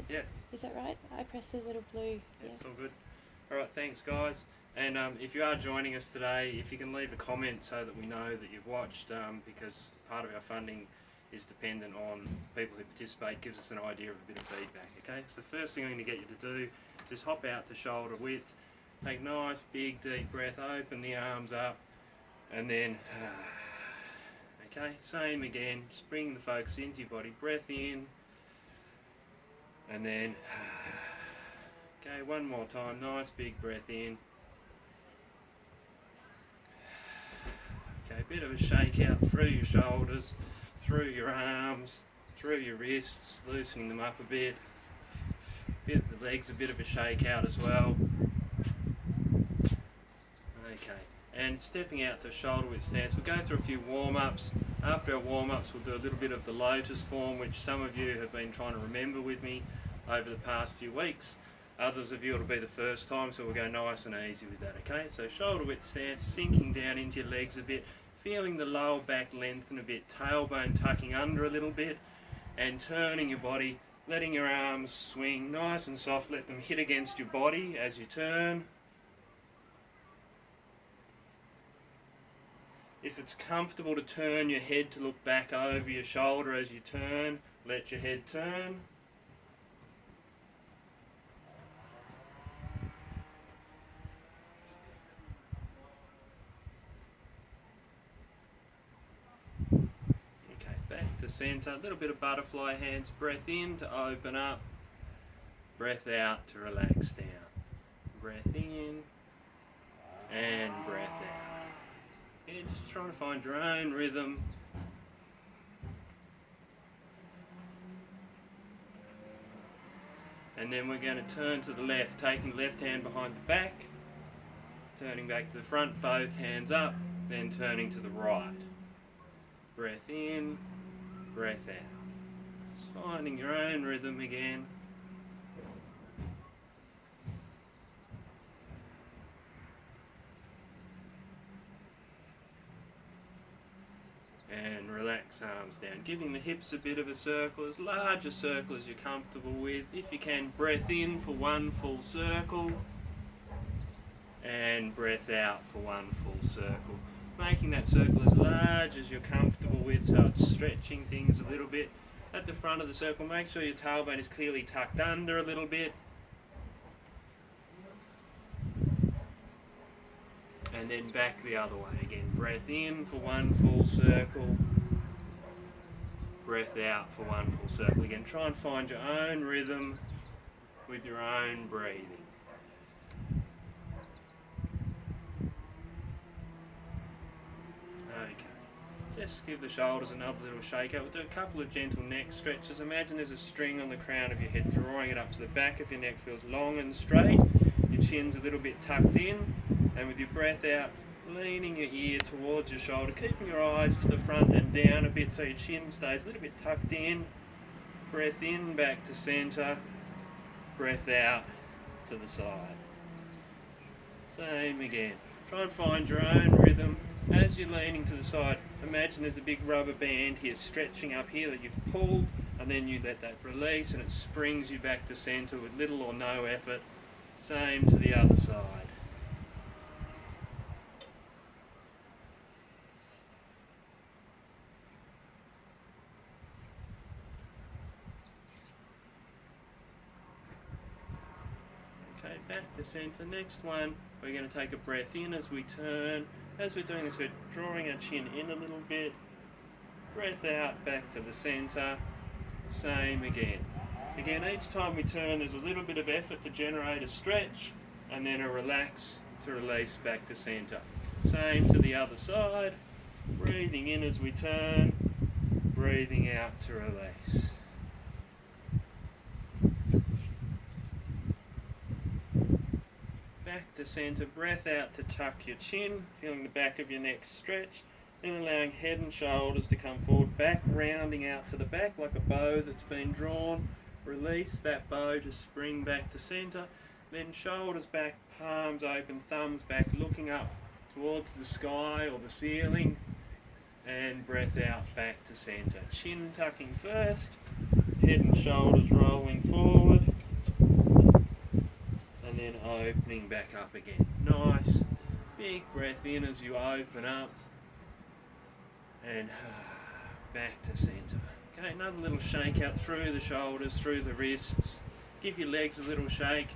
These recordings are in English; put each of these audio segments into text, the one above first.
Yeah. Is that right? I press the little blue. Yeah, it's all good. Alright, thanks guys. And if you are joining us today, if you can leave a comment so that we know that you've watched, because part of our funding is dependent on people who participate, gives us an idea of a bit of feedback, okay? So the first thing I'm going to get you to do is just hop out to shoulder width, take a nice big deep breath, open the arms up, and then, okay, same again, just bring the focus into your body, breath in, and then, okay, one more time, nice big breath in. Okay, a bit of a shake out through your shoulders, through your arms, through your wrists, loosening them up a bit. The legs a bit of a shake out as well. Okay, and stepping out to shoulder width stance, we'll go through a few warm-ups. After our warm-ups we'll do a little bit of the lotus form, which some of you have been trying to remember with me over the past few weeks. Others of you it'll be the first time, so we'll go nice and easy with that, okay? So shoulder width stance, sinking down into your legs a bit, feeling the lower back lengthen a bit, tailbone tucking under a little bit, and turning your body, letting your arms swing nice and soft, let them hit against your body as you turn. If it's comfortable to turn your head to look back over your shoulder as you turn, let your head turn. Okay, back to centre, a little bit of butterfly hands, breath in to open up, breath out to relax down. Breath in and breath out. Yeah, just trying to find your own rhythm. And then we're going to turn to the left, taking the left hand behind the back, turning back to the front, both hands up, then turning to the right. Breath in, breath out. Just finding your own rhythm again. And relax arms down, giving the hips a bit of a circle, as large a circle as you're comfortable with. If you can, breath in for one full circle, and breath out for one full circle. Making that circle as large as you're comfortable with, so it's stretching things a little bit. At the front of the circle, make sure your tailbone is clearly tucked under a little bit. And then back the other way again. Breath in for one full circle. Breath out for one full circle. Again, try and find your own rhythm with your own breathing. Okay. Just give the shoulders another little shake out. We'll do a couple of gentle neck stretches. Imagine there's a string on the crown of your head, drawing it up to the back of your neck. Feels long and straight. Your chin's a little bit tucked in. And with your breath out, leaning your ear towards your shoulder, keeping your eyes to the front and down a bit so your chin stays a little bit tucked in. Breath in, back to centre. Breath out to the side. Same again. Try and find your own rhythm. As you're leaning to the side, imagine there's a big rubber band here stretching up here that you've pulled, and then you let that release and it springs you back to centre with little or no effort. Same to the other side. Okay, back to centre. Next one, we're going to take a breath in as we turn. As we're doing this, we're drawing our chin in a little bit. Breath out, back to the centre. Same again. Again, each time we turn, there's a little bit of effort to generate a stretch, and then a relax to release back to centre. Same to the other side. Breathing in as we turn. Breathing out to release. Back to centre, breath out to tuck your chin, feeling the back of your neck stretch, then allowing head and shoulders to come forward, back rounding out to the back like a bow that's been drawn. Release that bow to spring back to centre, then shoulders back, palms open, thumbs back, looking up towards the sky or the ceiling, and breath out back to centre. Chin tucking first, head and shoulders rolling forward, and then opening back up again. Nice big breath in as you open up, and back to centre. Okay, another little shake out through the shoulders, through the wrists. Give your legs a little shake.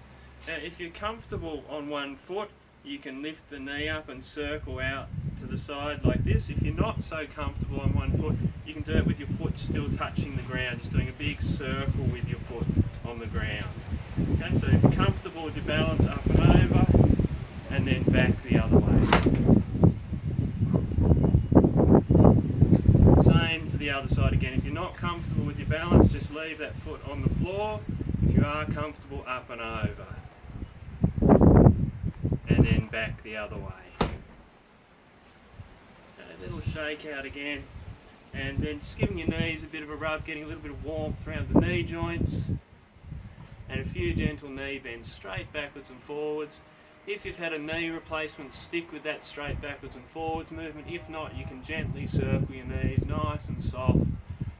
Now if you're comfortable on one foot, you can lift the knee up and circle out to the side like this. If you're not so comfortable on one foot, you can do it with your foot still touching the ground, just doing a big circle with your foot on the ground. Okay, so if you're comfortable with your balance, up and over, and then back the other way. Same to the other side again. If you're not comfortable with your balance, just leave that foot on the floor. If you are comfortable, up and over. And then back the other way. A little shake out again, and then just giving your knees a bit of a rub, getting a little bit of warmth around the knee joints, and a few gentle knee bends straight backwards and forwards. If you've had a knee replacement, stick with that straight backwards and forwards movement. If not, you can gently circle your knees nice and soft.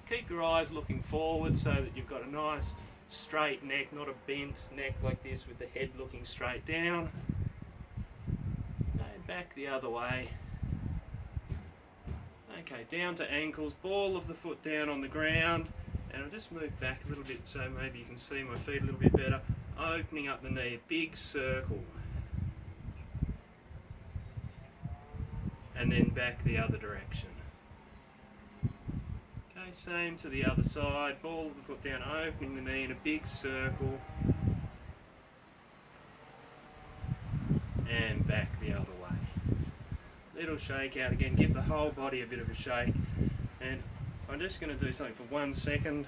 Keep your eyes looking forward so that you've got a nice straight neck, not a bent neck like this with the head looking straight down. And back the other way. Okay, down to ankles, ball of the foot down on the ground, and I'll just move back a little bit so maybe you can see my feet a little bit better. Opening up the knee, big circle. And then back the other direction. Okay, same to the other side, ball of the foot down, opening the knee in a big circle. And back the other way. Little shake out again, give the whole body a bit of a shake. And I'm just going to do something for 1 second.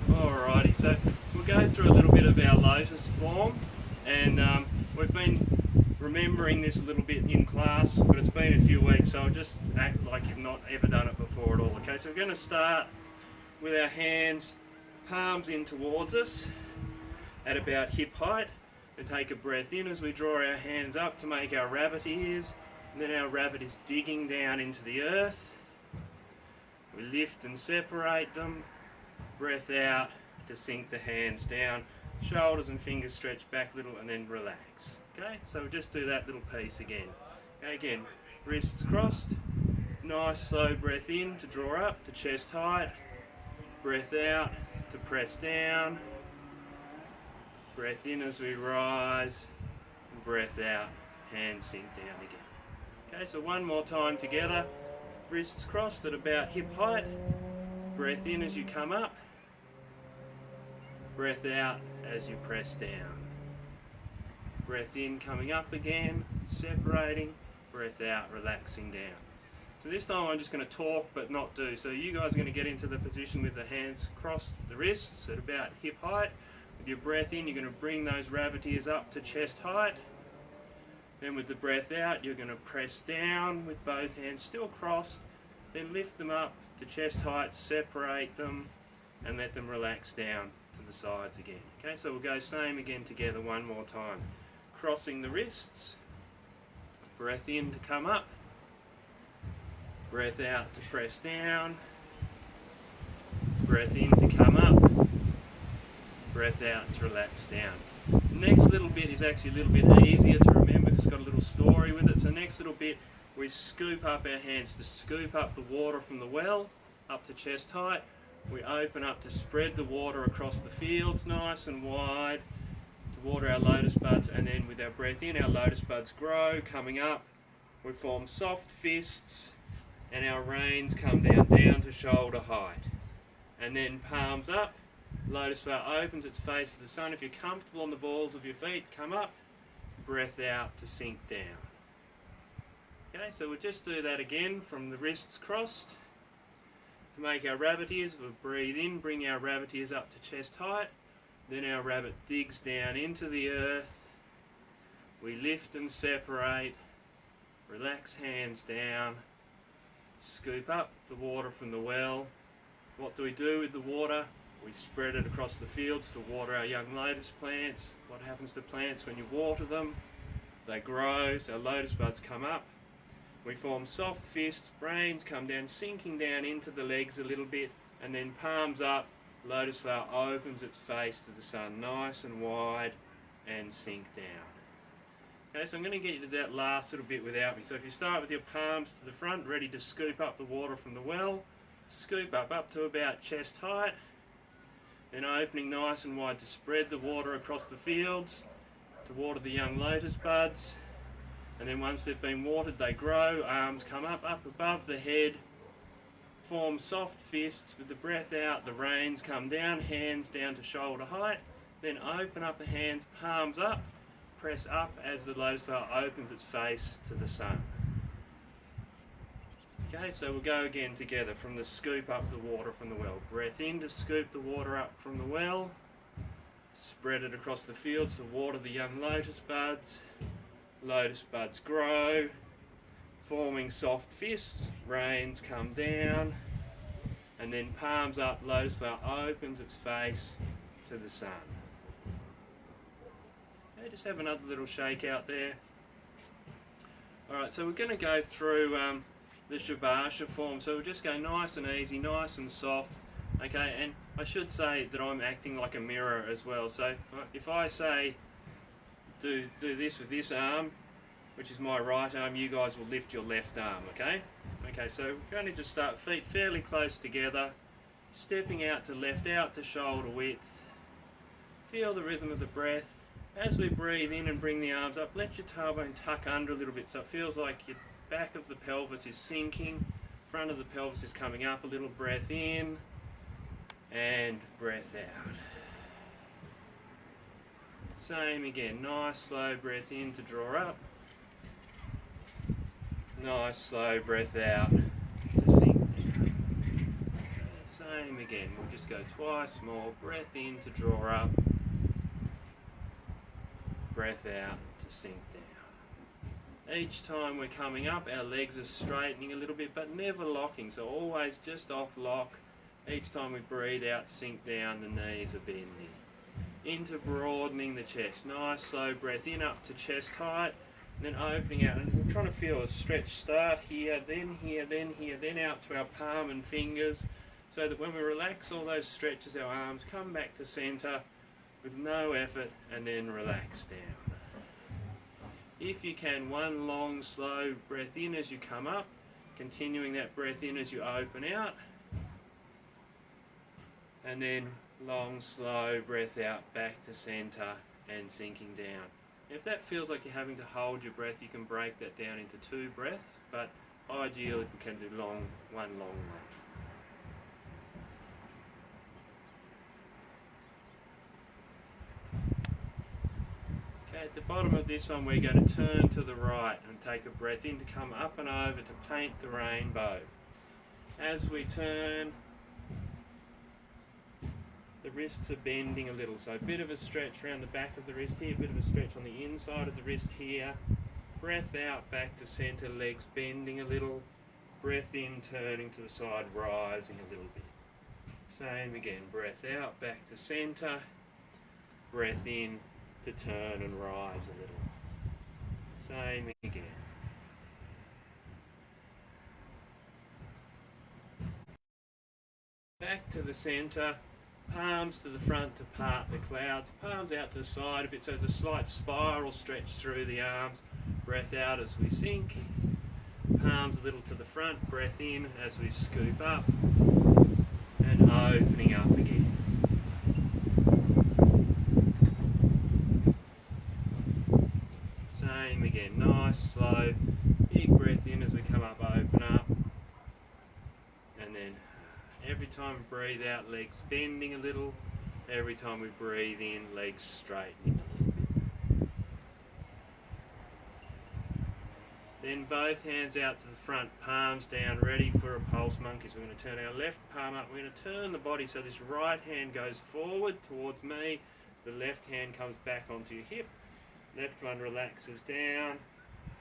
Alrighty, so we'll go through a little bit of our lotus form, and we've been remembering this a little bit in class, but it's been a few weeks, so I'll just act like you've not ever done it before at all. Okay, so we're going to start with our hands, palms in towards us at about hip height, and take a breath in as we draw our hands up to make our rabbit ears, and then our rabbit is digging down into the earth. We lift and separate them, breath out to sink the hands down, shoulders and fingers stretch back a little, and then relax. Okay, so we'll just do that little piece again. Okay, again, wrists crossed, nice slow breath in to draw up to chest height, breath out to press down, breath in as we rise, and breath out, hands sink down again. Okay, so one more time together, wrists crossed at about hip height, breath in as you come up, breath out as you press down. Breath in, coming up again, separating, breath out, relaxing down. So this time I'm just going to talk but not do. So you guys are going to get into the position with the hands crossed the wrists at about hip height. With your breath in, you're going to bring those rabbit ears up to chest height. Then with the breath out, you're going to press down with both hands still crossed. Then lift them up to chest height, separate them, and let them relax down to the sides again. Okay, so we'll go same again together one more time. Crossing the wrists, breath in to come up, breath out to press down, breath in to come up, breath out to relax down. The next little bit is actually a little bit easier to remember, it's got a little story with it. So next little bit, we scoop up our hands to scoop up the water from the well up to chest height. We open up to spread the water across the fields nice and wide, water our lotus buds, and then with our breath in, our lotus buds grow, coming up. We form soft fists, and our rains come down to shoulder height. And then palms up, lotus flower opens its face to the sun. If you're comfortable on the balls of your feet, come up, breath out to sink down. Okay, so we'll just do that again from the wrists crossed. To make our rabbit ears, we'll breathe in, bring our rabbit ears up to chest height. Then our rabbit digs down into the earth. We lift and separate, relax hands down, scoop up the water from the well. What do we do with the water? We spread it across the fields to water our young lotus plants. What happens to plants when you water them? They grow, so lotus buds come up. We form soft fists, brains come down, sinking down into the legs a little bit, and then palms up, lotus flower opens its face to the sun nice and wide and sink down. Okay, so I'm going to get you to that last little bit without me. So if you start with your palms to the front, ready to scoop up the water from the well, scoop up to about chest height, then opening nice and wide to spread the water across the fields, to water the young lotus buds, and then once they've been watered they grow, arms come up above the head, form soft fists with the breath out, the reins come down, hands down to shoulder height, then open up the hands, palms up, press up as the lotus flower opens its face to the sun. Okay, so we'll go again together from the scoop up the water from the well. Breath in to scoop the water up from the well, spread it across the fields to water the young lotus buds. Lotus buds grow, forming soft fists, rains come down, and then palms up, lotus flower opens its face to the sun. Okay, just have another little shake out there. Alright, so we're going to go through the Shavasana form, so we'll just go nice and easy, nice and soft. Okay, and I should say that I'm acting like a mirror as well, so if I say do this with this arm, which is my right arm, you guys will lift your left arm, okay? Okay, so we're going to just start feet fairly close together, stepping out to left, out to shoulder width. Feel the rhythm of the breath. As we breathe in and bring the arms up, let your tailbone tuck under a little bit so it feels like your back of the pelvis is sinking, front of the pelvis is coming up a little. Breath in and breath out. Same again, nice slow breath in to draw up, nice slow breath out to sink down. Same again, we'll just go twice more. Breath in to draw up, breath out to sink down. Each time we're coming up, our legs are straightening a little bit, but never locking, so always just off lock. Each time we breathe out, sink down, the knees are bending. Into broadening the chest. Nice slow breath in up to chest height, and then opening out. And we're trying to feel a stretch start here, then here, then here, then out to our palm and fingers, so that when we relax all those stretches, our arms come back to centre with no effort, and then relax down. If you can, one long slow breath in as you come up, continuing that breath in as you open out, and then long slow breath out back to centre and sinking down. If that feels like you're having to hold your breath, you can break that down into 2 breaths, but ideal if we can do one long one. Okay, at the bottom of this one we're going to turn to the right and take a breath in to come up and over to paint the rainbow. As we turn, the wrists are bending a little, so a bit of a stretch around the back of the wrist here, a bit of a stretch on the inside of the wrist here. Breath out back to centre, legs bending a little. Breath in, turning to the side, rising a little bit. Same again, breath out back to centre. Breath in to turn and rise a little. Same again. Back to the centre. Palms to the front to part the clouds, palms out to the side a bit so there's a slight spiral stretch through the arms. Breath out as we sink, palms a little to the front, breath in as we scoop up, and opening up again. Same again, nice, slow, big breath in as we come up, open up, and then every time we breathe out, legs bending a little. Every time we breathe in, legs straightening a little bit. Then both hands out to the front, palms down, ready for a pulse monkeys. We're going to turn our left palm up. We're going to turn the body so this right hand goes forward towards me. The left hand comes back onto your hip. Left one relaxes down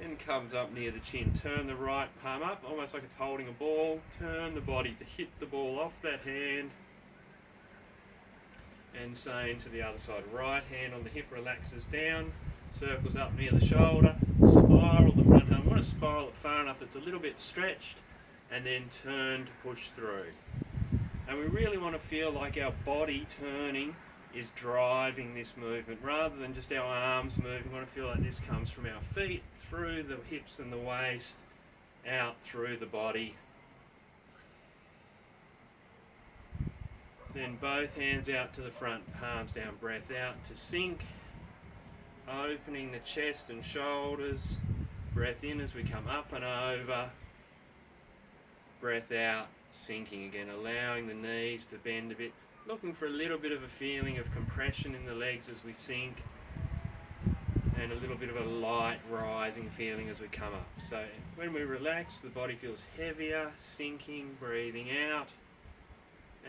and comes up near the chin. Turn the right palm up, almost like it's holding a ball. Turn the body to hit the ball off that hand. And same to the other side. Right hand on the hip relaxes down, circles up near the shoulder, spiral the front arm. We want to spiral it far enough that it's a little bit stretched, and then turn to push through. And we really want to feel like our body turning is driving this movement rather than just our arms moving. We want to feel like this comes from our feet, through the hips and the waist, out through the body. Then both hands out to the front, palms down, breath out to sink, opening the chest and shoulders, breath in as we come up and over, breath out, sinking again, allowing the knees to bend a bit, looking for a little bit of a feeling of compression in the legs as we sink, and a little bit of a light rising feeling as we come up. So when we relax, the body feels heavier, sinking, breathing out.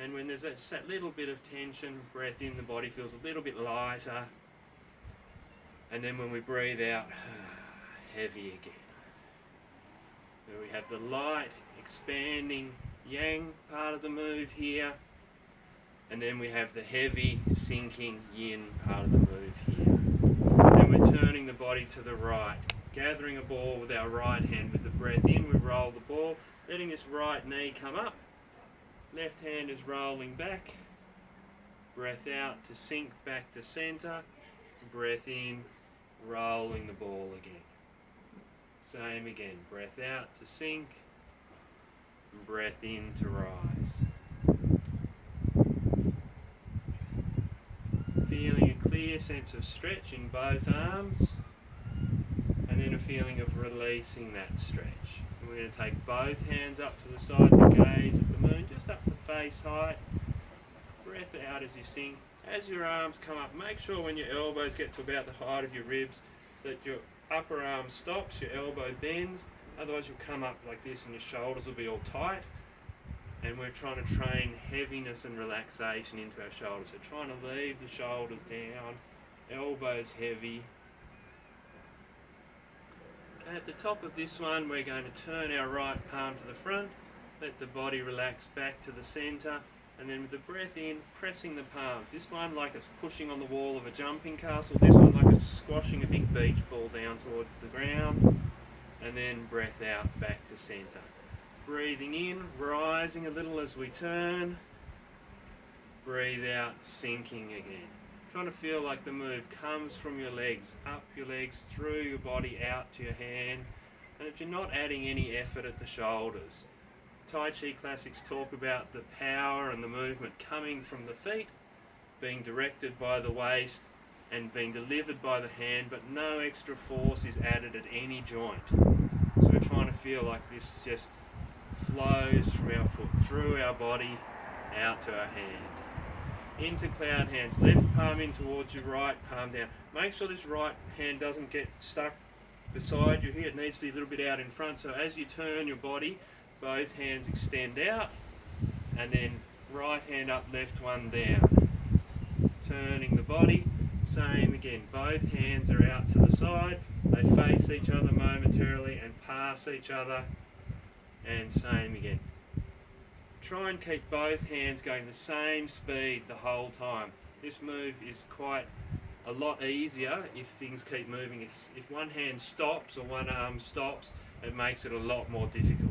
And when there's that little bit of tension, breath in, the body feels a little bit lighter. And then when we breathe out, heavy again. So we have the light, expanding yang part of the move here. And then we have the heavy, sinking yin part of the move here. Then we're turning the body to the right, gathering a ball with our right hand. With the breath in, we roll the ball, letting this right knee come up. Left hand is rolling back. Breath out to sink back to center. Breath in, rolling the ball again. Same again. Breath out to sink. Breath in to rise. Feeling a clear sense of stretch in both arms. And then a feeling of releasing that stretch. We're going to take both hands up to the side to gaze at the moon, just up to face height. Breath out as you sink. As your arms come up, make sure when your elbows get to about the height of your ribs that your upper arm stops, your elbow bends. Otherwise you'll come up like this and your shoulders will be all tight. And we're trying to train heaviness and relaxation into our shoulders. So trying to leave the shoulders down, elbows heavy. At the top of this one, we're going to turn our right palm to the front, let the body relax back to the center, and then with the breath in, pressing the palms. This one like it's pushing on the wall of a jumping castle, this one like it's squashing a big beach ball down towards the ground, and then breath out back to center. Breathing in, rising a little as we turn, breathe out, sinking again. Trying to feel like the move comes from your legs, up your legs, through your body, out to your hand, and that you're not adding any effort at the shoulders. Tai Chi classics talk about the power and the movement coming from the feet, being directed by the waist and being delivered by the hand, but no extra force is added at any joint. So we're trying to feel like this just flows from our foot, through our body, out to our hand. Into cloud hands, left palm in towards your right palm down. Make sure this right hand doesn't get stuck beside you here. It needs to be a little bit out in front. So as you turn your body, both hands extend out, and then right hand up, left one down. Turning the body, same again. Both hands are out to the side. They face each other momentarily and pass each other, and same again. Try and keep both hands going the same speed the whole time. This move is quite a lot easier if things keep moving. If one hand stops or one arm stops, it makes it a lot more difficult.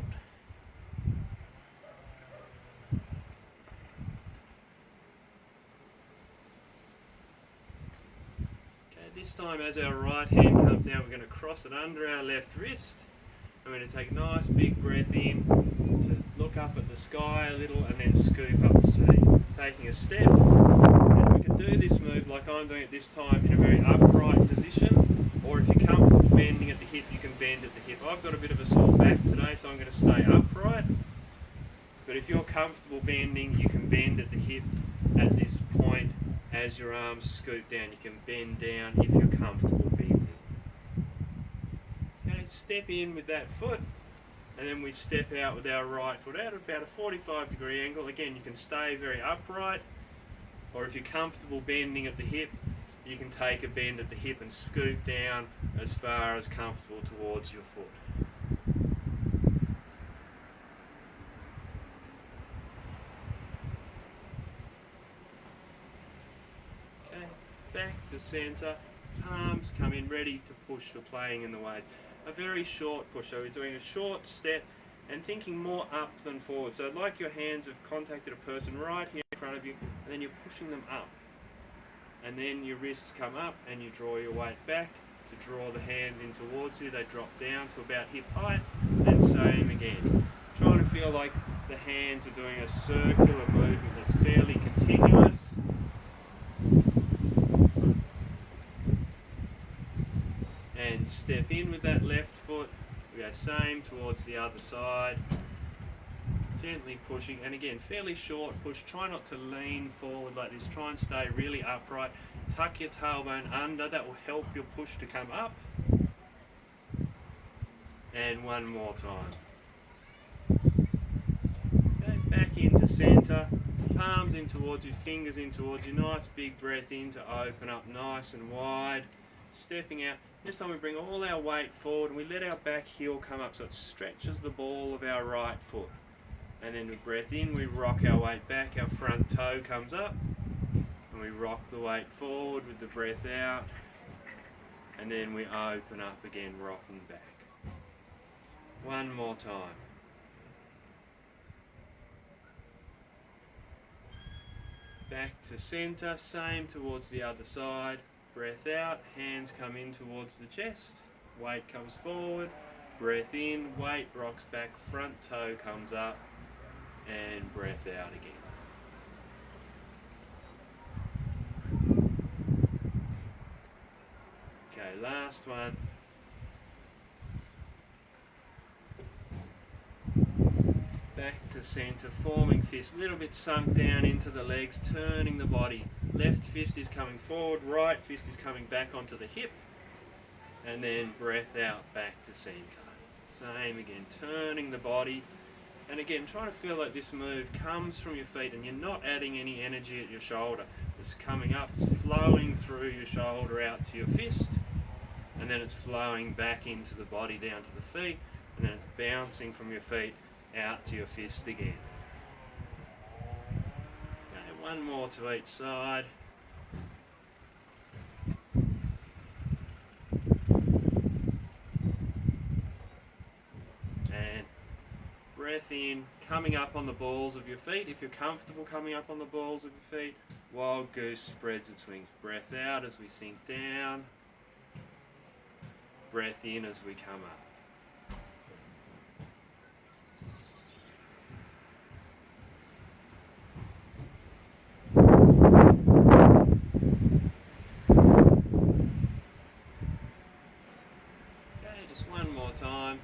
Okay, this time as our right hand comes down, we're going to cross it under our left wrist. I'm going to take a nice big breath in to look up at the sky a little and then scoop up the sea. Taking a step. And we can do this move like I'm doing it this time in a very upright position, or if you're comfortable bending at the hip, you can bend at the hip. I've got a bit of a sore back today, so I'm going to stay upright. But if you're comfortable bending, you can bend at the hip at this point as your arms scoop down. You can bend down if you're comfortable bending. Step in with that foot, and then we step out with our right foot out at about a 45-degree angle. Again, you can stay very upright, or if you're comfortable bending at the hip, you can take a bend at the hip and scoop down as far as comfortable towards your foot. back to centre, palms come in ready to push for playing in the waves. A very short push, so we're doing a short step and thinking more up than forward. So like your hands have contacted a person right here in front of you, and then you're pushing them up. And then your wrists come up and you draw your weight back to draw the hands in towards you. They drop down to about hip height, and same again. Trying to feel like the hands are doing a circular movement that's fairly continuous. And step in with that left foot. We go same towards the other side. Gently pushing, and again, fairly short push. Try not to lean forward like this. Try and stay really upright. Tuck your tailbone under. That will help your push to come up. And one more time. Okay, back into centre. Palms in towards you, fingers in towards you. Nice big breath in to open up nice and wide. Stepping out. This time we bring all our weight forward and we let our back heel come up so it stretches the ball of our right foot. And then we breath in, we rock our weight back, our front toe comes up, and we rock the weight forward with the breath out, and then we open up again, rocking back. One more time. Back to centre, same towards the other side. Breath out, hands come in towards the chest, weight comes forward, breath in, weight rocks back, front toe comes up, and breath out again. Okay, last one. Back to centre, forming fist, a little bit sunk down into the legs, turning the body. Left fist is coming forward, right fist is coming back onto the hip, and then breath out back to centre. Same again, turning the body. And again, trying to feel like this move comes from your feet and you're not adding any energy at your shoulder. It's coming up, it's flowing through your shoulder out to your fist, and then it's flowing back into the body down to the feet, and then it's bouncing from your feet out to your fist again. Okay, one more to each side. And breath in, coming up on the balls of your feet. If you're comfortable coming up on the balls of your feet, wild goose spreads its wings. Breath out as we sink down. Breath in as we come up. Okay, just one more time.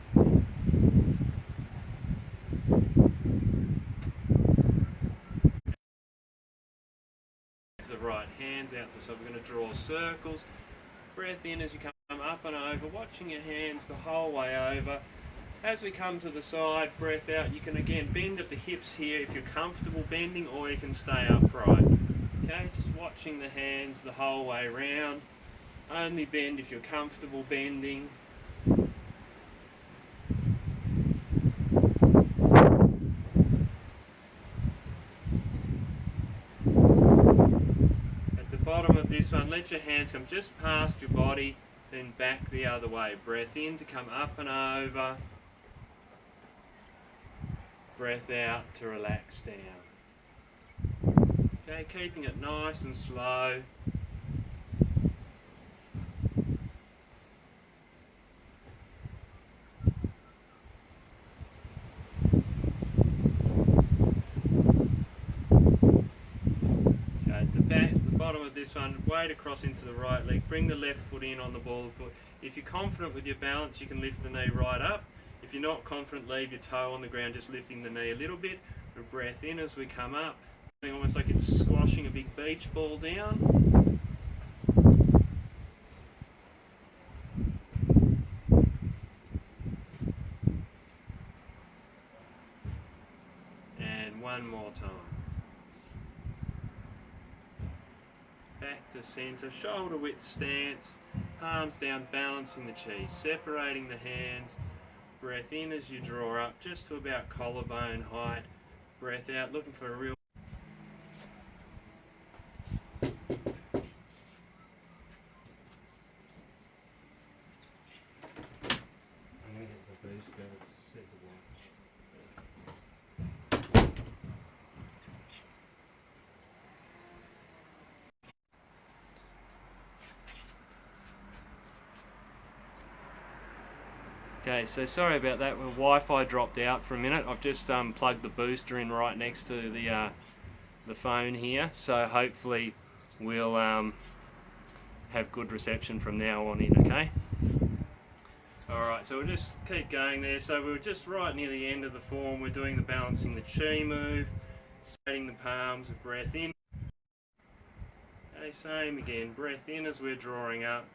To the right, hands out to the side. We're going to draw circles. Breath in as you come up and over, watching your hands the whole way over. As we come to the side, breath out. You can again bend at the hips here if you're comfortable bending, or you can stay upright. Okay, just watching the hands the whole way round. Only bend if you're comfortable bending. At the bottom of this one, let your hands come just past your body, then back the other way. Breath in to come up and over. Breath out to relax down. Okay, keeping it nice and slow. Bottom of this one, weight across into the right leg, bring the left foot in on the ball of foot. If you're confident with your balance, you can lift the knee right up. If you're not confident, leave your toe on the ground, just lifting the knee a little bit. A breath in as we come up, almost like it's squashing a big beach ball down. And one more time. Back to centre, shoulder width stance, palms down, balancing the chi, separating the hands. Breath in as you draw up just to about collarbone height. Breath out, looking for a real Okay, so sorry about that. Well, Wi-Fi dropped out for a minute. I've just plugged the booster in right next to the phone here, so hopefully we'll have good reception from now on in. Okay. Alright, so we'll just keep going there. So we're just right near the end of the form. We're doing the balancing the chi move, setting the palms, breath in. Okay, same again. Breath in as we're drawing up.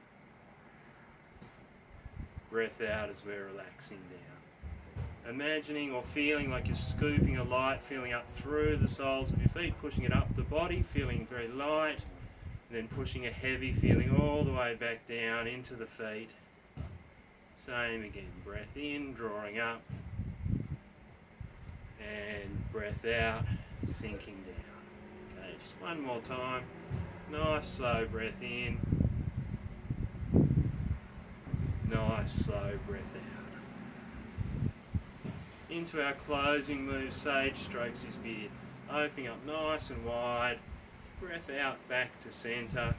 Breath out as we're relaxing down. Imagining or feeling like you're scooping a light, feeling up through the soles of your feet, pushing it up the body, feeling very light, and then pushing a heavy feeling all the way back down into the feet. Same again, breath in, drawing up, and breath out, sinking down. Okay, just one more time. Nice slow breath in. Nice slow breath out. Into our closing move, Sage strokes his beard. Opening up nice and wide. Breath out back to centre.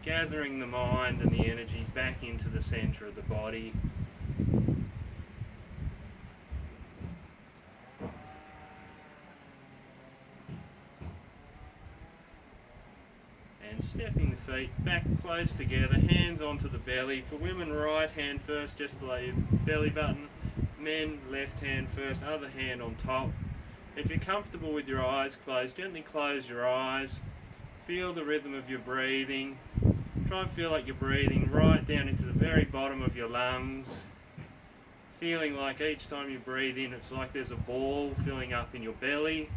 Gathering the mind and the energy back into the centre of the body. And stepping the feet back close together, hands onto the belly. For women, right hand first just below your belly button. Men, left hand first, other hand on top. If you're comfortable with your eyes closed, gently close your eyes. Feel the rhythm of your breathing. Try and feel like you're breathing right down into the very bottom of your lungs. Feeling like each time you breathe in, it's like there's a ball filling up in your belly.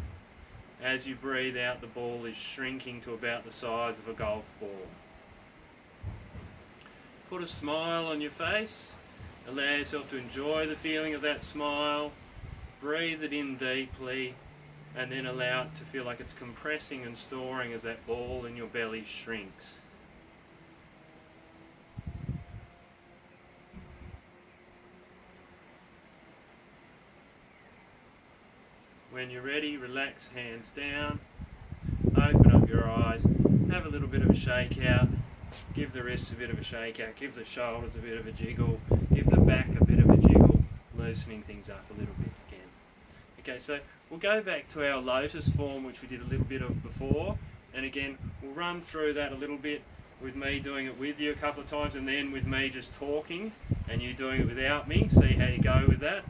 As you breathe out, the ball is shrinking to about the size of a golf ball. Put a smile on your face. Allow yourself to enjoy the feeling of that smile. Breathe it in deeply, and then allow it to feel like it's compressing and storing as that ball in your belly shrinks. When you're ready, relax, hands down, open up your eyes, have a little bit of a shake out, give the wrists a bit of a shake out, give the shoulders a bit of a jiggle, give the back a bit of a jiggle, loosening things up a little bit again. Okay, so we'll go back to our lotus form, which we did a little bit of before, and again, we'll run through that a little bit with me doing it with you a couple of times, and then with me just talking, and you doing it without me, see how you go with that,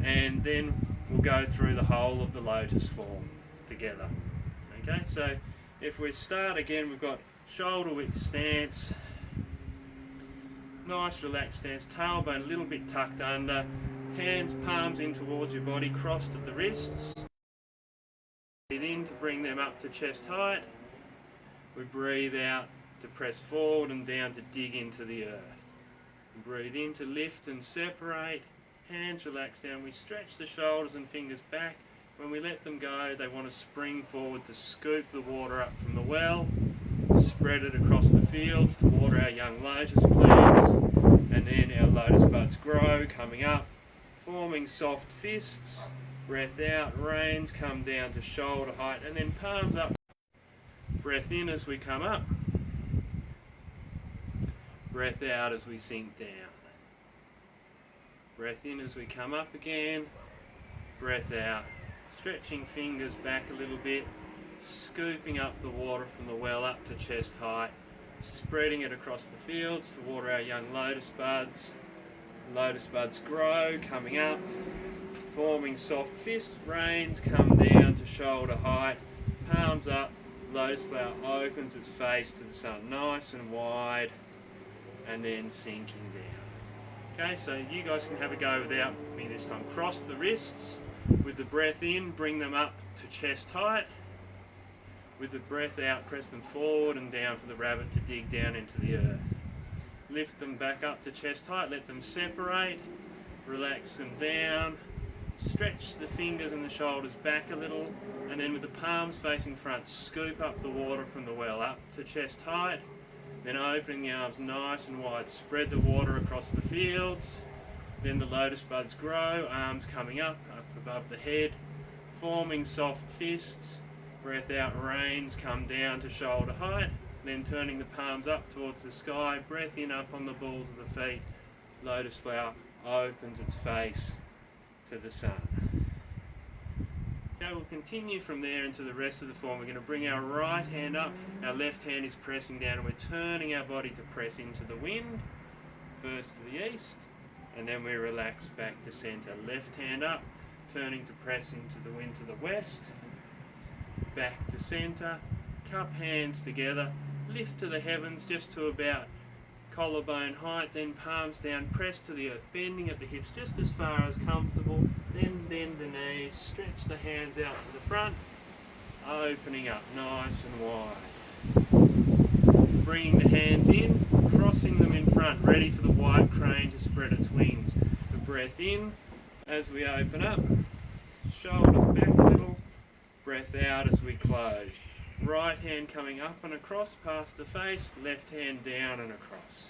and then we'll go through the whole of the lotus form together. Okay, so if we start again, we've got shoulder width stance, nice relaxed stance, tailbone a little bit tucked under, hands, palms in towards your body, crossed at the wrists. Breathe in to bring them up to chest height. We breathe out to press forward and down to dig into the earth. Breathe in to lift and separate. Hands relax down. We stretch the shoulders and fingers back. When we let them go, they want to spring forward to scoop the water up from the well, spread it across the fields to water our young lotus plants, and then our lotus buds grow, coming up, forming soft fists. Breath out, rains come down to shoulder height, and then palms up. Breath in as we come up. Breath out as we sink down. Breath in as we come up again, breath out, stretching fingers back a little bit, scooping up the water from the well up to chest height, spreading it across the fields to water our young lotus buds. Lotus buds grow, coming up, forming soft fists, rains come down to shoulder height, palms up, lotus flower opens its face to the sun nice and wide, and then sinking down. Okay, so you guys can have a go without me this time. Cross the wrists. With the breath in, bring them up to chest height. With the breath out, press them forward and down for the rabbit to dig down into the earth. Lift them back up to chest height, let them separate. Relax them down. Stretch the fingers and the shoulders back a little. And then with the palms facing front, scoop up the water from the well up to chest height. Then opening the arms nice and wide, spread the water across the fields. Then the lotus buds grow, arms coming up above the head, forming soft fists. Breath out, rains come down to shoulder height. Then turning the palms up towards the sky, breath in up on the balls of the feet. Lotus flower opens its face to the sun. Okay, we'll continue from there into the rest of the form. We're going to bring our right hand up, our left hand is pressing down, and we're turning our body to press into the wind, first to the east, and then we relax back to centre. Left hand up, turning to press into the wind to the west, back to centre, cup hands together, lift to the heavens just to about collarbone height, then palms down, press to the earth, bending at the hips just as far as comfortable, then bend the knees, stretch the hands out to the front, opening up nice and wide. Bringing the hands in, crossing them in front, ready for the wide crane to spread its wings. The breath in as we open up, shoulders back a little, breath out as we close. Right hand coming up and across past the face, left hand down and across.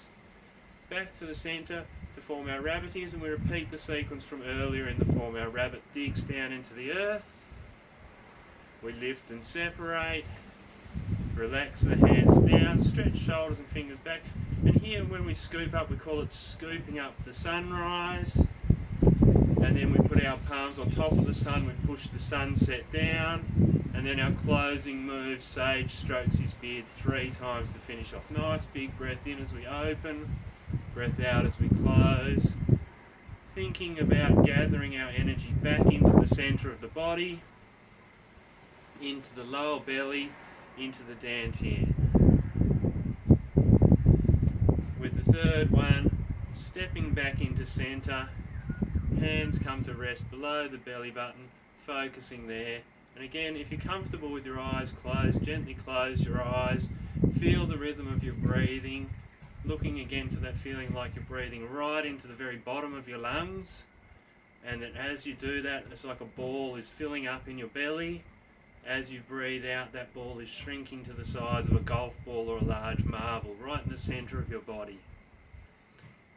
Back to the centre to form our rabbit ears, and we repeat the sequence from earlier in the form. Our rabbit digs down into the earth. We lift and separate. Relax the hands down, stretch shoulders and fingers back. And here when we scoop up, we call it scooping up the sunrise. And then we put our palms on top of the sun, we push the sunset down. And then our closing move, sage strokes his beard 3 times to finish off. Nice big breath in as we open, breath out as we close. Thinking about gathering our energy back into the centre of the body, into the lower belly, into the dantian. With the third one, stepping back into centre, hands come to rest below the belly button, focusing there. And again, if you're comfortable with your eyes closed, gently close your eyes, feel the rhythm of your breathing, looking again for that feeling like you're breathing right into the very bottom of your lungs, and that as you do that, it's like a ball is filling up in your belly. As you breathe out, that ball is shrinking to the size of a golf ball or a large marble, right in the centre of your body.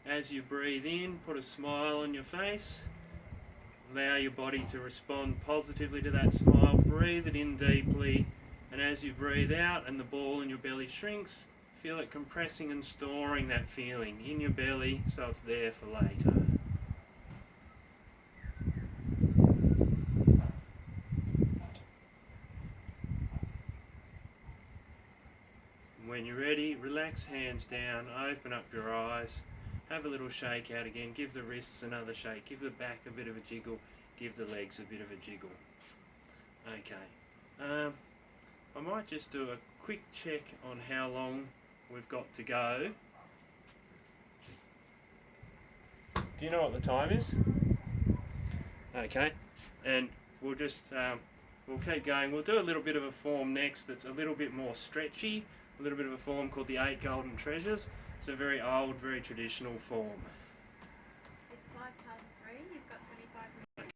As you breathe in, put a smile on your face. Allow your body to respond positively to that smile. Breathe it in deeply, and as you breathe out and the ball in your belly shrinks, feel it compressing and storing that feeling in your belly so it's there for later. When you're ready, relax hands down, open up your eyes. Have a little shake out again, give the wrists another shake, give the back a bit of a jiggle, give the legs a bit of a jiggle. Okay, I might just do a quick check on how long we've got to go. Do you know what the time is? Okay, and we'll just, we'll keep going. We'll do a little bit of a form next that's a little bit more stretchy, a little bit of a form called the 8 Golden Treasures. It's a very old, very traditional form. It's 3:05. You've got 25 minutes.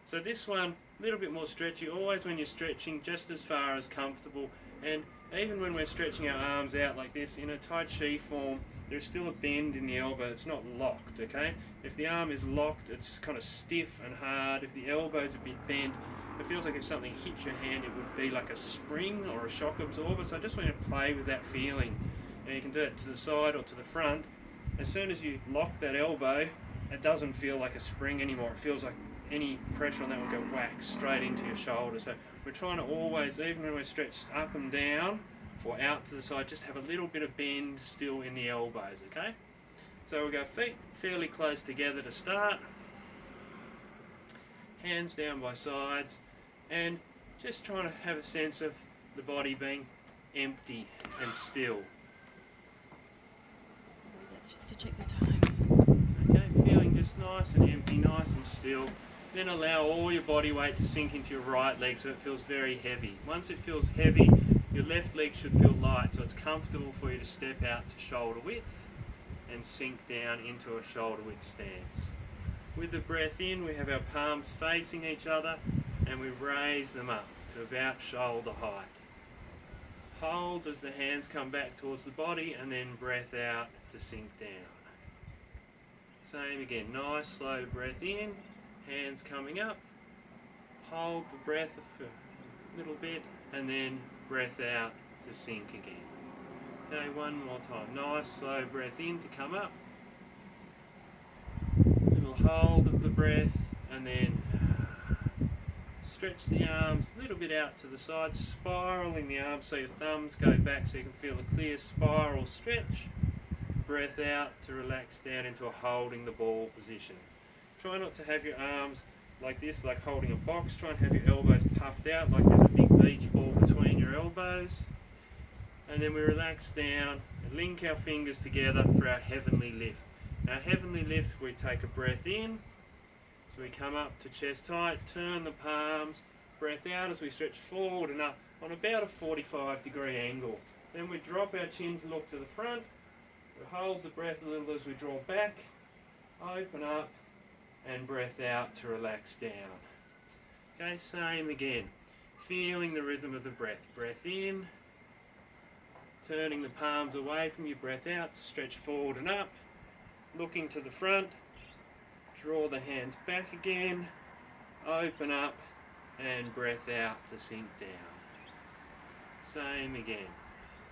So this one, a little bit more stretchy. Always when you're stretching, just as far as comfortable. And even when we're stretching our arms out like this, in a Tai Chi form, there's still a bend in the elbow. It's not locked, okay? If the arm is locked, it's kind of stiff and hard. If the elbow's a bit bent, it feels like if something hits your hand, it would be like a spring or a shock absorber. So I just want you to play with that feeling. And you can do it to the side or to the front. As soon as you lock that elbow, it doesn't feel like a spring anymore. It feels like any pressure on that will go whack straight into your shoulder. So we're trying to always, even when we're stretched up and down or out to the side, just have a little bit of bend still in the elbows, okay? So we'll go feet fairly close together to start. Hands down by sides, and just trying to have a sense of the body being empty and still. That's just to check the time. Okay, feeling just nice and empty, nice and still. Then allow all your body weight to sink into your right leg so it feels very heavy. Once it feels heavy, your left leg should feel light, so it's comfortable for you to step out to shoulder width and sink down into a shoulder width stance. With the breath in, we have our palms facing each other and we raise them up to about shoulder height. Hold as the hands come back towards the body, and then breath out to sink down. Same again, nice slow breath in, hands coming up, hold the breath a little bit, and then breath out to sink again. Okay, one more time, nice slow breath in to come up, hold of the breath, and then stretch the arms a little bit out to the side, spiraling the arms so your thumbs go back so you can feel a clear spiral stretch. Breath out to relax down into a holding the ball position. Try not to have your arms like this, like holding a box. Try and have your elbows puffed out like there's a big beach ball between your elbows. And then we relax down and link our fingers together for our heavenly lift. Our heavenly lift, we take a breath in, so we come up to chest height, turn the palms, breath out as we stretch forward and up on about a 45-degree angle. Then we drop our chin to look to the front, we hold the breath a little as we draw back, open up, and breath out to relax down. Okay, same again. Feeling the rhythm of the breath. Breath in, turning the palms away from you, breath out to stretch forward and up, looking to the front, draw the hands back again, open up, and breath out to sink down. Same again.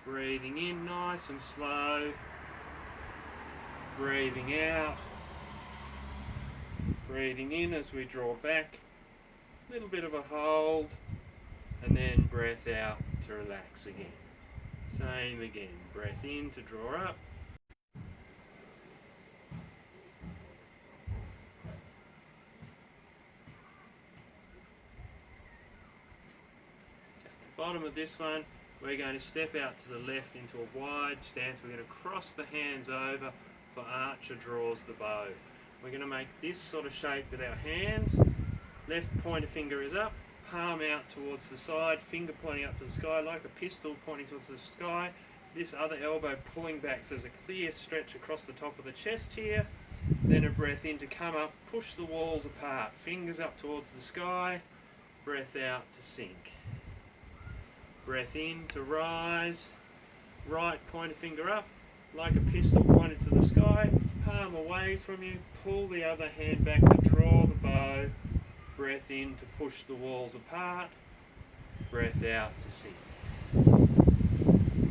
Breathing in nice and slow, breathing out, breathing in as we draw back, a little bit of a hold, and then breath out to relax again. Same again. Breath in to draw up, bottom of this one, we're going to step out to the left into a wide stance. We're going to cross the hands over for archer draws the bow. We're going to make this sort of shape with our hands. Left pointer finger is up, palm out towards the side, finger pointing up to the sky like a pistol pointing towards the sky. This other elbow pulling back, so there's a clear stretch across the top of the chest here. Then a breath in to come up, push the walls apart, fingers up towards the sky, breath out to sink. Breath in to rise, right pointer finger up, like a pistol pointed to the sky, palm away from you, pull the other hand back to draw the bow, breath in to push the walls apart, breath out to sink.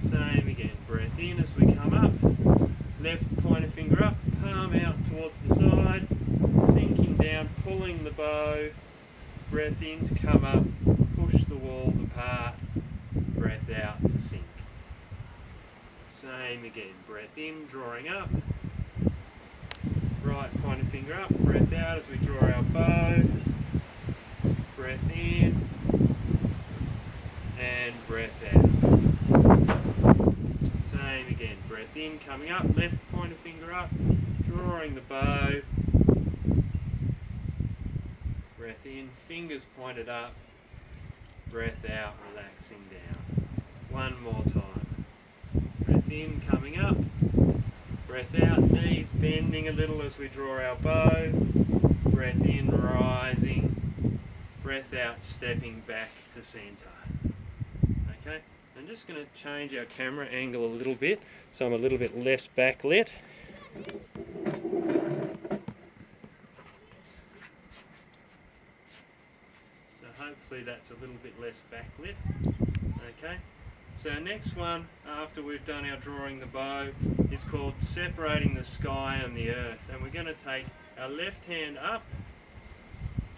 Same again, breath in as we come up, left pointer finger up, palm out towards the side, sinking down, pulling the bow, breath in to come up, push the walls apart, breath out to sink. Same again, breath in, drawing up, right pointer finger up, breath out as we draw our bow, breath in, and breath out. Same again, breath in, coming up, left pointer finger up, drawing the bow, breath in, fingers pointed up, breath out, relaxing down. One more time. Breath in, coming up, breath out, knees bending a little as we draw our bow, breath in, rising, breath out, stepping back to center. Okay, I'm just going to change our camera angle a little bit so I'm a little bit less backlit. So hopefully that's a little bit less backlit. Okay, so next one after we've done our drawing the bow is called separating the sky and the earth, and we're going to take our left hand up,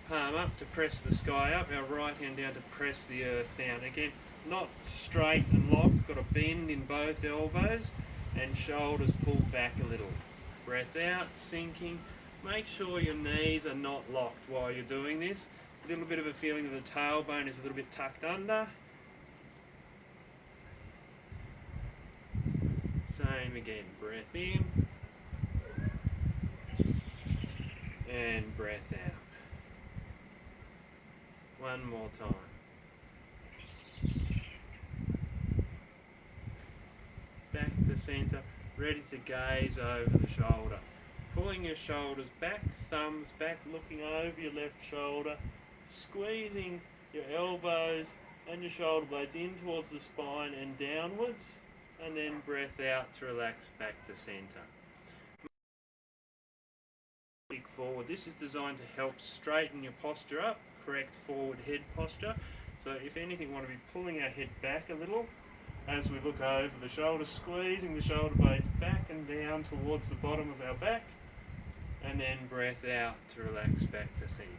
palm up to press the sky up, our right hand down to press the earth down. Again, not straight and locked, got a bend in both elbows and shoulders pulled back a little. Breath out, sinking. Make sure your knees are not locked while you're doing this. A little bit of a feeling that the tailbone is a little bit tucked under. Same again, breath in and breath out. One more time. Back to centre, ready to gaze over the shoulder. Pulling your shoulders back, thumbs back, looking over your left shoulder, squeezing your elbows and your shoulder blades in towards the spine and downwards, and then breath out to relax back to centre. Kick forward. This is designed to help straighten your posture up, correct forward head posture. So if anything, want to be pulling our head back a little as we look over the shoulder, squeezing the shoulder blades back and down towards the bottom of our back, and then breath out to relax back to centre.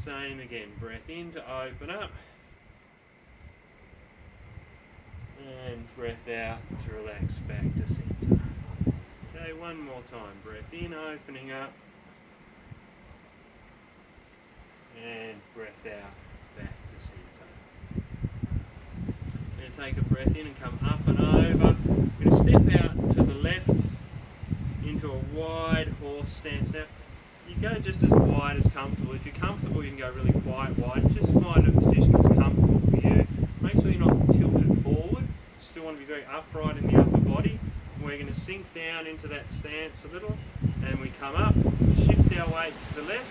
Same again, breath in to open up, and breath out to relax back to centre. Okay, one more time, breath in, opening up, and breath out back to centre. Going to take a breath in and come up and over. We're going to step out to the left into a wide horse stance. Now, you go just as wide as comfortable. If you're comfortable, you can go really quite wide. Just find a position that's comfortable for you. Make sure you're not tilted forward. You still want to be very upright in the upper body. We're going to sink down into that stance a little, and we come up, shift our weight to the left,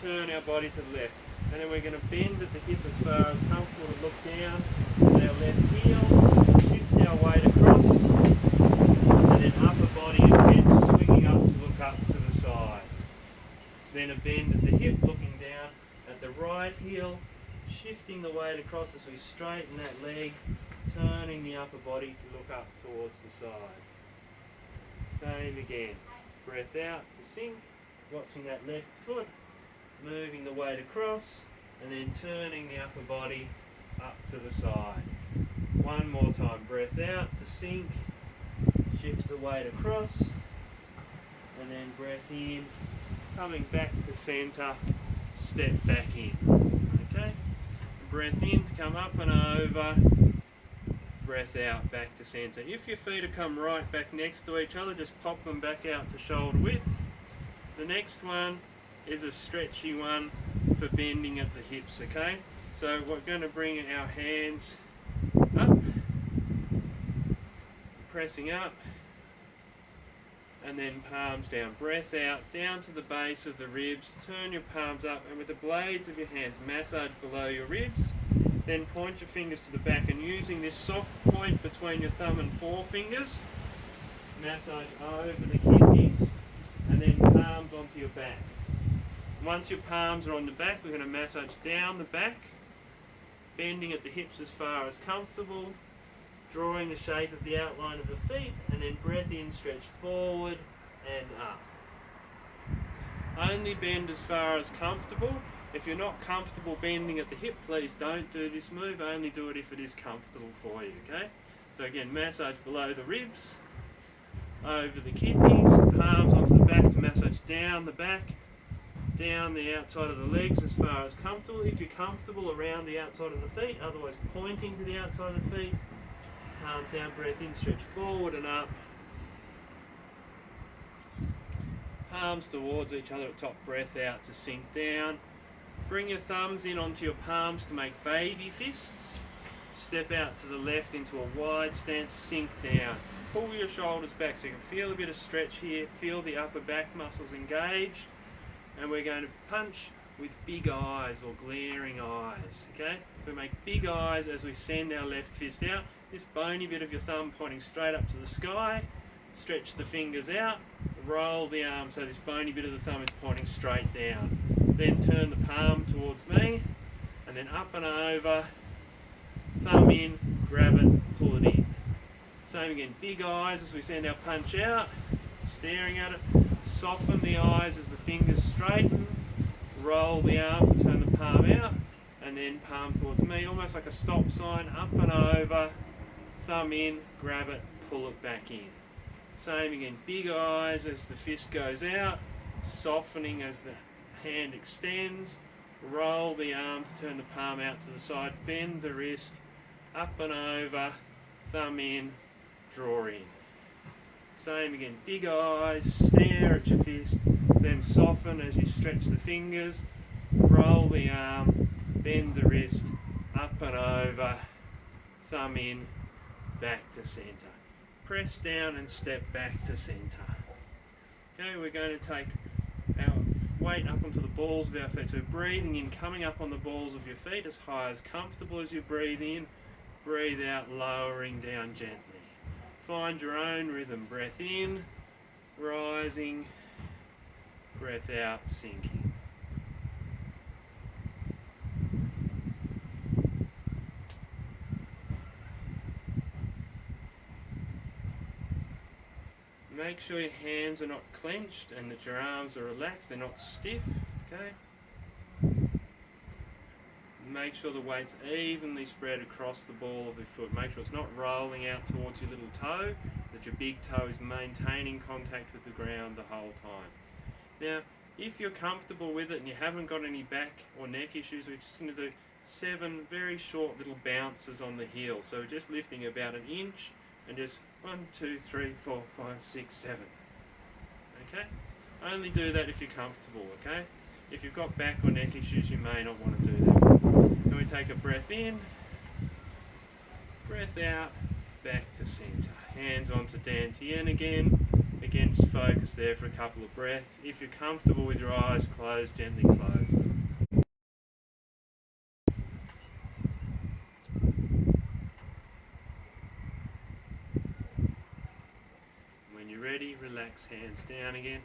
turn our body to the left, and then we're going to bend at the hip as far as comfortable to look down with our left heel, shift our weight across, and then upper body and head swinging up to look up to the side. Then a bend at the hip, looking down at the right heel, shifting the weight across as we straighten that leg, turning the upper body to look up towards the side. Same again. Breath out to sink, watching that left foot, moving the weight across, and then turning the upper body up to the side. One more time. Breath out to sink, shift the weight across, and then breath in, coming back to centre, step back in. Okay? Breath in to come up and over, breath out back to centre. If your feet have come right back next to each other, just pop them back out to shoulder width. The next one is a stretchy one for bending at the hips, okay? So we're going to bring our hands up, pressing up, and then palms down. Breath out, down to the base of the ribs, turn your palms up, and with the blades of your hands massage below your ribs, then point your fingers to the back, and using this soft point between your thumb and forefingers, massage over the kidneys, and then palms onto your back. Once your palms are on the back, we're going to massage down the back, bending at the hips as far as comfortable, drawing the shape of the outline of the feet, and then breath in, stretch forward and up. Only bend as far as comfortable. If you're not comfortable bending at the hip, please don't do this move. Only do it if it is comfortable for you, okay? So again, massage below the ribs, over the kidneys, palms onto the back to massage down the back, down the outside of the legs as far as comfortable. If you're comfortable, around the outside of the feet, otherwise pointing to the outside of the feet. Palms down, breath in, stretch forward and up. Palms towards each other at top, breath out to sink down. Bring your thumbs in onto your palms to make baby fists. Step out to the left into a wide stance, sink down. Pull your shoulders back so you can feel a bit of stretch here, feel the upper back muscles engaged. And we're going to punch with big eyes or glaring eyes, okay? So we make big eyes as we send our left fist out. This bony bit of your thumb pointing straight up to the sky. Stretch the fingers out, roll the arm so this bony bit of the thumb is pointing straight down. Then turn the palm towards me, and then up and over, thumb in, grab it, pull it in. Same again, big eyes as we send our punch out, staring at it. Soften the eyes as the fingers straighten, roll the arm to turn the palm out, and then palm towards me, almost like a stop sign, up and over, thumb in, grab it, pull it back in. Same again, big eyes as the fist goes out, softening as the hand extends, roll the arm to turn the palm out to the side, bend the wrist, up and over, thumb in, draw in. Same again, big eyes, stare at your fist, then soften as you stretch the fingers, roll the arm, bend the wrist, up and over, thumb in, back to centre. Press down and step back to centre. Okay, we're going to take our weight up onto the balls of our feet. So breathing in, coming up on the balls of your feet as high as comfortable as you breathe in, breathe out, lowering down gently. Find your own rhythm. Breath in, rising, breath out, sinking. Make sure your hands are not clenched and that your arms are relaxed, they're not stiff, okay? Make sure the weight's evenly spread across the ball of the foot. Make sure it's not rolling out towards your little toe, that your big toe is maintaining contact with the ground the whole time. Now, if you're comfortable with it and you haven't got any back or neck issues, we're just going to do 7 very short little bounces on the heel. So we're just lifting about an inch and just 1, 2, 3, 4, 5, 6, 7. Okay? Only do that if you're comfortable, okay? If you've got back or neck issues, you may not want to do that. Then we take a breath in, breath out, back to centre. Hands onto Dantian again. Again, just focus there for a couple of breaths. If you're comfortable with your eyes closed, gently close them. When you're ready, relax, hands down again.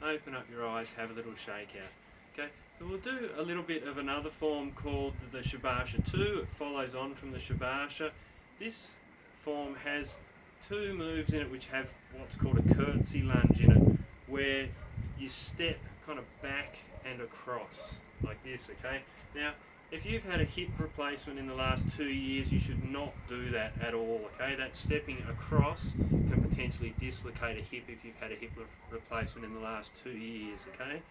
Open up your eyes, have a little shake out. Okay, so we'll do a little bit of another form called the Shabasha 2. It follows on from the Shabasha. This form has 2 moves in it which have what's called a curtsy lunge in it, where you step kind of back and across like this, okay? Now, if you've had a hip replacement in the last 2 years, you should not do that at all, okay? That stepping across can potentially dislocate a hip if you've had a hip replacement in the last 2 years, okay?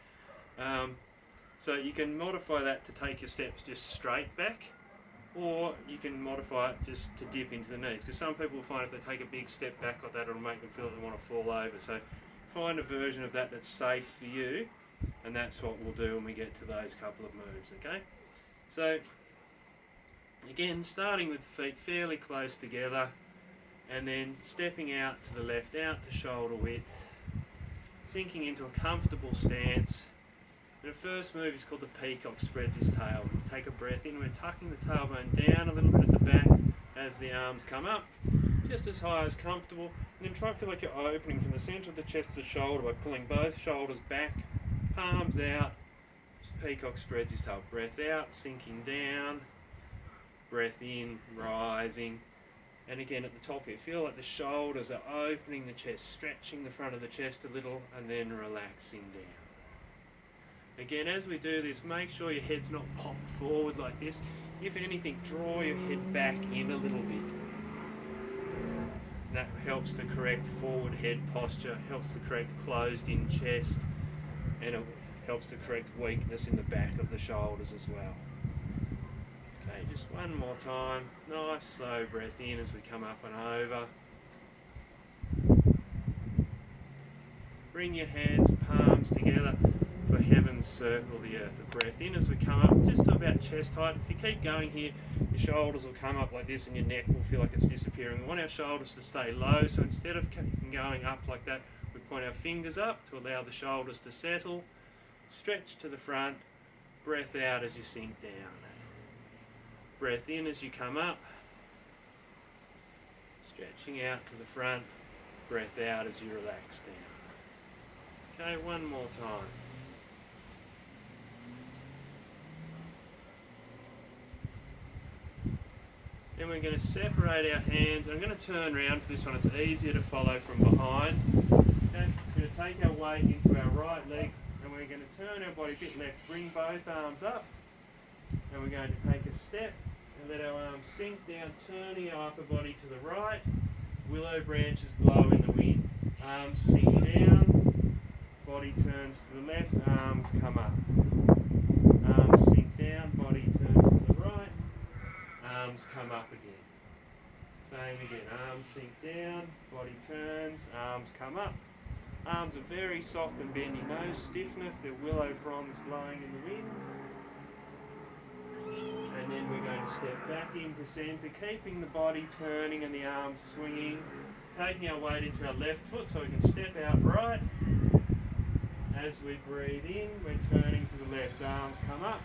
So you can modify that to take your steps just straight back, or you can modify it just to dip into the knees, because some people will find if they take a big step back like that, it'll make them feel that they want to fall over. So find a version of that that's safe for you, and that's what we'll do when we get to those couple of moves, okay? So again, starting with the feet fairly close together, and then stepping out to the left, out to shoulder width, sinking into a comfortable stance. The first move is called the peacock, spreads his tail. We'll take a breath in, we're tucking the tailbone down a little bit at the back as the arms come up, just as high as comfortable, and then try and feel like you're opening from the centre of the chest to the shoulder by pulling both shoulders back, palms out. Peacock spreads his tail. Breath out, sinking down, breath in, rising, and again at the top here, feel like the shoulders are opening the chest, stretching the front of the chest a little, and then relaxing down. Again, as we do this, make sure your head's not popped forward like this. If anything, draw your head back in a little bit. That helps to correct forward head posture, helps to correct closed in chest, and it helps to correct weakness in the back of the shoulders as well. Okay, just one more time. Nice slow breath in as we come up and over. Bring your hands, palms together for heaven circle the earth. A breath in as we come up just to about chest height. If you keep going here, your shoulders will come up like this and your neck will feel like it's disappearing. We want our shoulders to stay low, so instead of going up like that, we point our fingers up to allow the shoulders to settle. Stretch to the front, breath out as you sink down. Breath in as you come up, stretching out to the front, breath out as you relax down. Okay, one more time. Then we're going to separate our hands. I'm going to turn around for this one, it's easier to follow from behind. Okay, we're going to take our weight into our right leg, and we're going to turn our body a bit left, bring both arms up, and we're going to take a step and let our arms sink down, turning our upper body to the right. Willow branches blow in the wind. Arms sink down, body turns to the left, arms come up. Arms sink down, body turns to the right, arms come up again. Same again, arms sink down, body turns, arms come up. Arms are very soft and bendy, no stiffness, they're willow fronds blowing in the wind. And then we're going to step back into centre, keeping the body turning and the arms swinging, taking our weight into our left foot so we can step out right. As we breathe in, we're turning to the left, arms come up.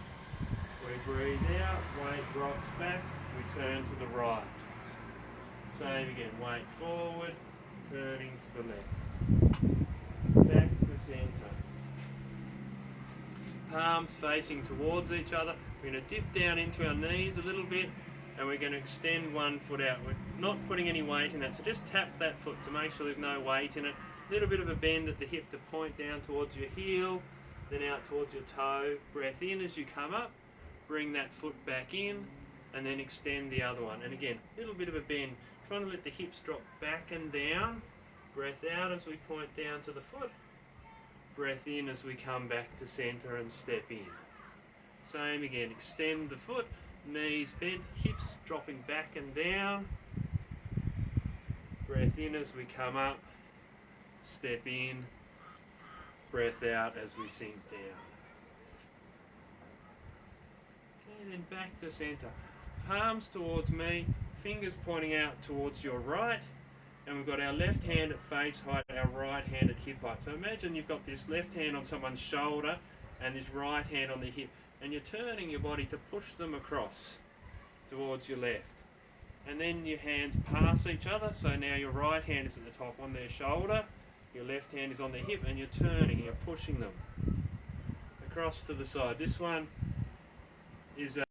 We breathe out, weight rocks back, we turn to the right. Same again, weight forward, turning to the left. Back to centre. Palms facing towards each other. We're going to dip down into our knees a little bit, and we're going to extend one foot out. We're not putting any weight in that, so just tap that foot to make sure there's no weight in it, Little bit of a bend at the hip to point down towards your heel, then out towards your toe. Breath in as you come up, bring that foot back in, and then extend the other one. And again, a little bit of a bend, trying to let the hips drop back and down. Breath out as we point down to the foot. Breath in as we come back to center and step in. Same again, extend the foot, knees bent, hips dropping back and down. Breath in as we come up, step in, breath out as we sink down. Okay, then back to center. Palms towards me, fingers pointing out towards your right, and we've got our left hand at face height, our right hand at hip height. So imagine you've got this left hand on someone's shoulder and this right hand on the hip, and you're turning your body to push them across towards your left. And then your hands pass each other, so now your right hand is at the top on their shoulder, your left hand is on the hip, and you're turning, you're pushing them across to the side. This one is a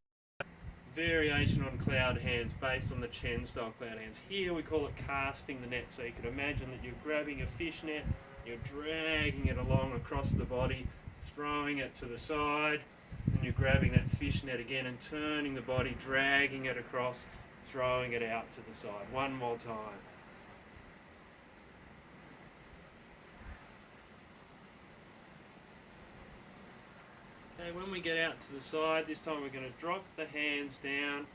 variation on cloud hands based on the Chen style cloud hands. Here we call it casting the net, so you could imagine that you're grabbing a fish net, you're dragging it along across the body, throwing it to the side, and you're grabbing that fish net again and turning the body, dragging it across, throwing it out to the side. One more time. Okay, when we get out to the side, this time we're going to drop the hands down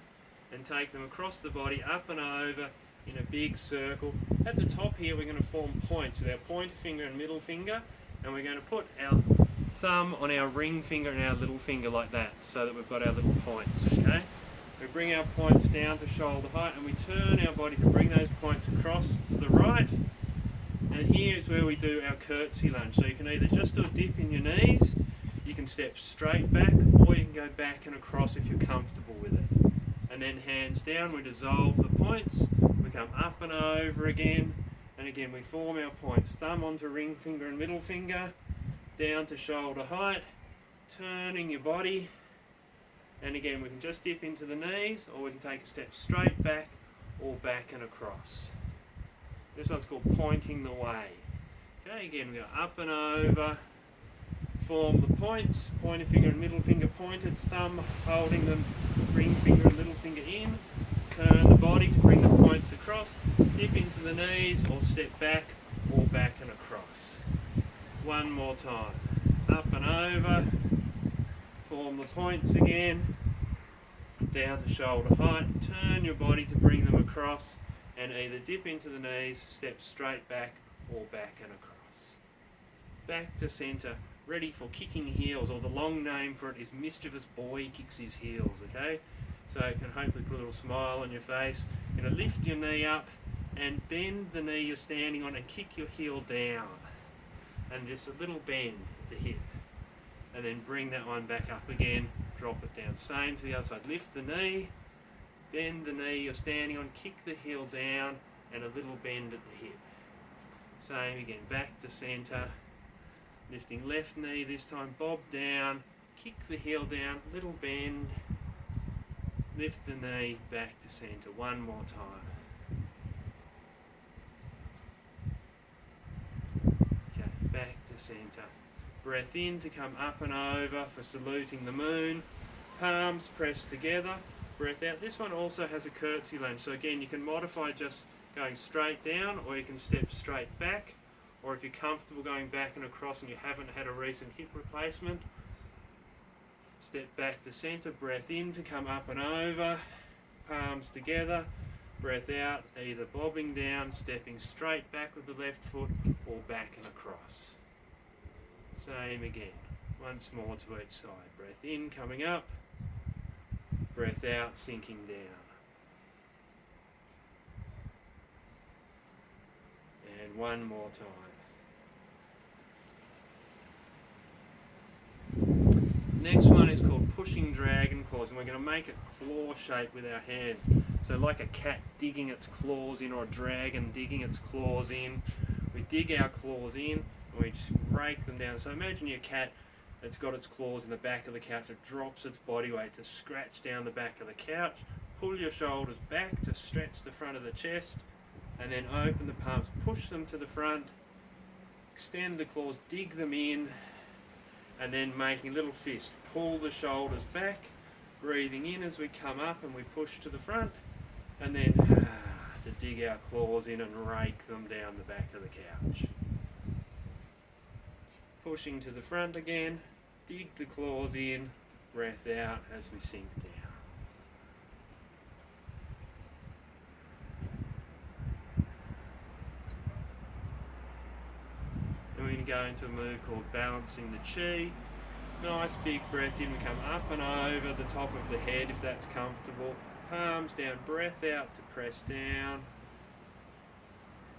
and take them across the body, up and over in a big circle. At the top here we're going to form points with our pointer finger and middle finger, and we're going to put our thumb on our ring finger and our little finger like that, so that we've got our little points. Okay? We bring our points down to shoulder height and we turn our body to bring those points across to the right, and here is where we do our curtsy lunge. So you can either just do a dip in your knees, you can step straight back, or you can go back and across if you're comfortable with it. And then hands down, we dissolve the points, we come up and over again, and again we form our points. Thumb onto ring finger and middle finger, down to shoulder height, turning your body, and again we can just dip into the knees, or we can take a step straight back or back and across. This one's called pointing the way. Okay, again we go up and over, form the points, pointer finger and middle finger pointed, thumb holding them, ring finger and little finger in, turn the body to bring the points across, dip into the knees or step back or back and across. One more time. Up and over, form the points again, down to shoulder height, turn your body to bring them across, and either dip into the knees, step straight back or back and across. Back to centre, ready for kicking heels, or the long name for it is mischievous boy kicks his heels, okay? So it can hopefully put a little smile on your face. You're going to lift your knee up and bend the knee you're standing on and kick your heel down. And just a little bend at the hip. And then bring that one back up again, drop it down. Same to the other side. Lift the knee, bend the knee you're standing on, kick the heel down, and a little bend at the hip. Same again, back to centre. Lifting left knee this time, bob down, kick the heel down, little bend, lift the knee, back to centre. One more time. Okay, back to centre. Breath in to come up and over for saluting the moon. Palms pressed together. Breath out. This one also has a curtsy lunge. So again, you can modify just going straight down, or you can step straight back. Or if you're comfortable going back and across and you haven't had a recent hip replacement, step back to centre, breath in to come up and over, palms together, breath out, either bobbing down, stepping straight back with the left foot, or back and across. Same again, once more to each side. Breath in, coming up, breath out, sinking down. And one more time. Next one is called pushing dragon claws, and we're going to make a claw shape with our hands. So like a cat digging its claws in, or a dragon digging its claws in. We dig our claws in and we just rake them down. So imagine your cat that's got its claws in the back of the couch. It drops its body weight to scratch down the back of the couch. Pull your shoulders back to stretch the front of the chest, and then open the palms, push them to the front, extend the claws, dig them in, and then making a little fist. Pull the shoulders back, breathing in as we come up and we push to the front, and then to dig our claws in and rake them down the back of the couch. Pushing to the front again, dig the claws in, breath out as we sink down. Then we're going to go into a move called balancing the chi. Nice big breath in, we come up and over the top of the head if that's comfortable. Palms down, breath out to press down.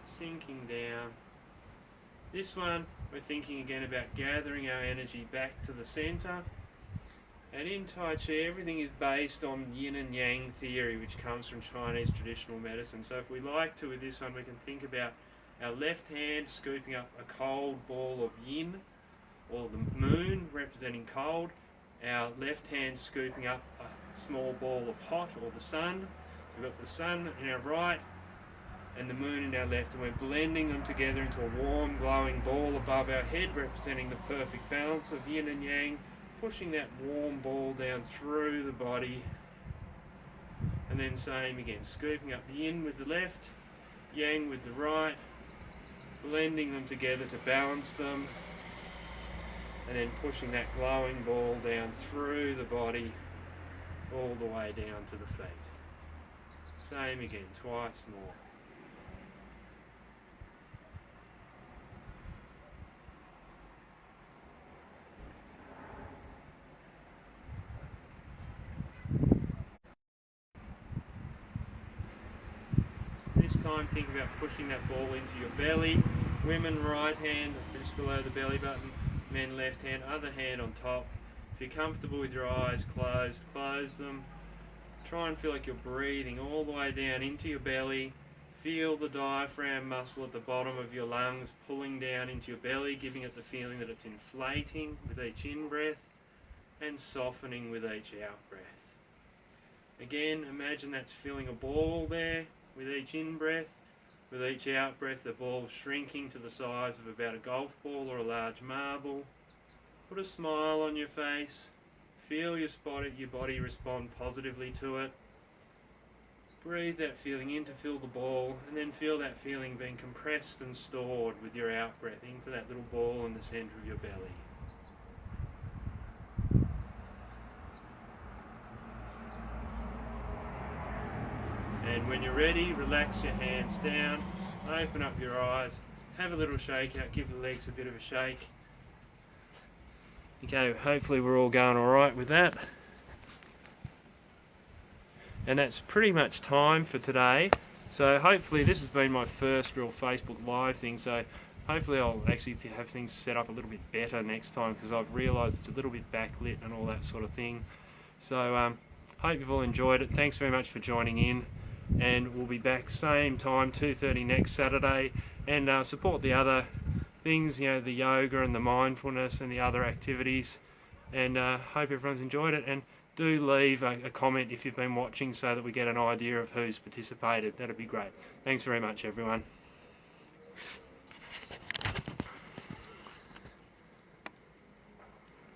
Sinking down. This one, we're thinking again about gathering our energy back to the centre. And in Tai Chi, everything is based on yin and yang theory, which comes from Chinese traditional medicine. So if we like to, with this one, we can think about our left hand scooping up a cold ball of yin, or the moon representing cold. Our left hand scooping up a small ball of hot, or the sun. So we've got the sun in our right and the moon in our left, and we're blending them together into a warm glowing ball above our head, representing the perfect balance of yin and yang, pushing that warm ball down through the body. And then same again, scooping up the yin with the left, yang with the right, blending them together to balance them, and then pushing that glowing ball down through the body all the way down to the feet. Same again, twice more. This time think about pushing that ball into your belly. Women right hand just below the belly button, men left hand, other hand on top. If you're comfortable with your eyes closed, close them. Try and feel like you're breathing all the way down into your belly. Feel the diaphragm muscle at the bottom of your lungs pulling down into your belly, giving it the feeling that it's inflating with each in-breath and softening with each out-breath. Again, imagine that's filling a ball there with each in-breath. With each out-breath, the ball shrinking to the size of about a golf ball or a large marble. Put a smile on your face. Feel your body respond positively to it. Breathe that feeling in to fill the ball, and then feel that feeling being compressed and stored with your out-breath into that little ball in the centre of your belly. And when you're ready, relax your hands down, open up your eyes, have a little shake out, give the legs a bit of a shake. Okay, hopefully we're all going alright with that. And that's pretty much time for today. So hopefully this has been my first real Facebook Live thing, so hopefully I'll actually have things set up a little bit better next time, because I've realised it's a little bit backlit and all that sort of thing. So hope you've all enjoyed it. Thanks very much for joining in. And we'll be back same time, 2:30 next Saturday, and support the other things, you know, the yoga and the mindfulness and the other activities, and hope everyone's enjoyed it. And do leave a comment if you've been watching, so that we get an idea of who's participated. That'd be great. Thanks very much, everyone.